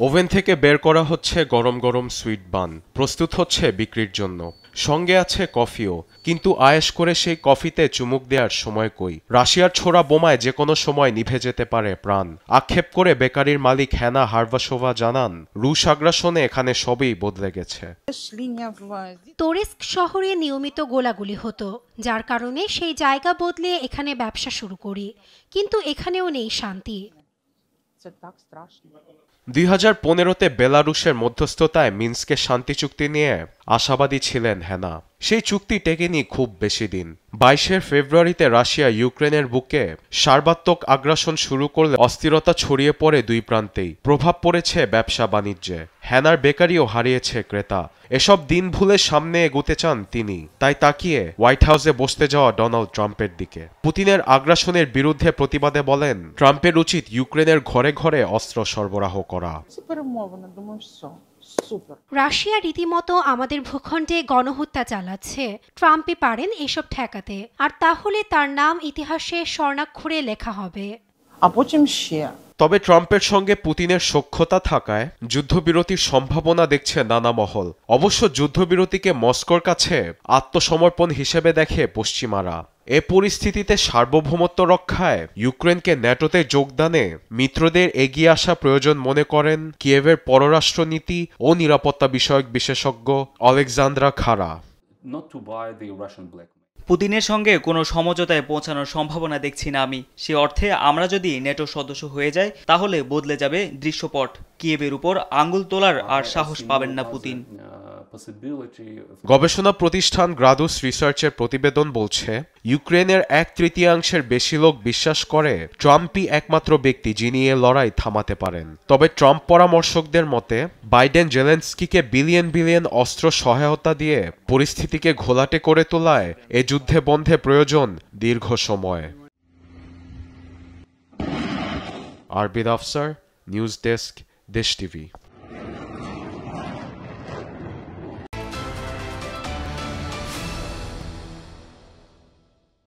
Oven থেকে বের করা হচ্ছে গরম গরম সুইট বান, প্রস্তুত হচ্ছে বিক্রির জন্য। সঙ্গে আছে কফিও, কিন্তু আয়েশ করে সেই কফিতে চুমুক দেওয়ার সময় কই? রাশিয়ার ছোড়া বোমায় যে কোনো সময় নিভে যেতে পারে প্রাণ, আক্ষেপ করে বেকারির মালিক হ্যানা হারভাসোভা জানান, রুশ আগ্রাসনে এখানে সবই বদলে গেছে। তোরেস্ক শহরে নিয়মিত গোলাগুলি হতো, যার কারণে সেই জায়গা বদলে এখানে ব্যবসা শুরু করি, কিন্তু এখানেও নেই শান্তি। 2015-তে বেলারুশের মধ্যস্থতায় মিনস্কে শান্তি চুক্তি নিয়ে আশাবাদী ছিলেন হ্যানা। সেই চুক্তি টেকেনি খুব বেশি দিন। 22 ফেব্রুয়ারিতে রাশিয়া ইউক্রেনের বুকে সার্বাত্মক আগ্রাসন শুরু করলে অস্থিরতা ছড়িয়ে পড়ে দুই প্রান্তেই। প্রভাব পড়েছে ব্যবসা বাণিজ্যে, হ্যানার বেকারিও হারিয়েছে ক্রেতা। এসব দিন ভুলে সামনে এগোতে চান তিনি, তাই তাকিয়ে হোয়াইট হাউসে বসতে যাওয়া ডোনাল্ড ট্রাম্পের দিকে। পুতিনের আগ্রাসনের বিরুদ্ধে প্রতিবাদে বলেন, ট্রাম্পের উচিত ইউক্রেনের ঘরে ঘরে অস্ত্র সরবরাহ করা। রাশিয়া রীতিমতো আমাদের ভূখণ্ডে গণহত্যা চালাচ্ছে, ট্রাম্পই পারেন এসব ঠেকাতে, আর তাহলে তার নাম ইতিহাসে স্বর্ণাক্ষরে লেখা হবে। তবে ট্রাম্পের সঙ্গে পুতিনের সখ্যতা থাকায় যুদ্ধবিরতির সম্ভাবনা দেখছে নানা মহল। অবশ্য যুদ্ধবিরতিকে মস্কোর কাছে আত্মসমর্পণ হিসেবে দেখে পশ্চিমারা। এ পরিস্থিতিতে সার্বভৌমত্ব রক্ষায় ইউক্রেনকে ন্যাটোতে যোগদানে মিত্রদের এগিয়ে আসা প্রয়োজন মনে করেন কিয়েভের পররাষ্ট্রনীতি ও নিরাপত্তা বিষয়ক বিশেষজ্ঞ অলেকজান্দ্রা খারা। পুতিনের সঙ্গে কোনো সমঝোতায় পৌঁছানোর সম্ভাবনা দেখছি না আমি। সে অর্থে আমরা যদি নেটো সদস্য হয়ে যাই, তাহলে বদলে যাবে দৃশ্যপট। কিয়েভের উপর আঙ্গুল তোলার আর সাহস পাবেন না পুতিন। গবেষণা প্রতিষ্ঠান গ্রাদুস রিসার্চের প্রতিবেদন বলছে, ইউক্রেনের 1/3 বেশি লোক বিশ্বাস করে ট্রাম্পই একমাত্র ব্যক্তি যিনি এ লড়াই থামাতে পারেন। তবে ট্রাম্প পরামর্শকদের মতে, বাইডেন জেলেনস্কিকে বিলিয়ন বিলিয়ন অস্ত্র সহায়তা দিয়ে পরিস্থিতিকে ঘোলাটে করে তোলায় এ যুদ্ধে বন্ধে প্রয়োজন দীর্ঘ সময়। আরবিদ আফসার, নিউজ ডেস্ক, দেশ টিভি।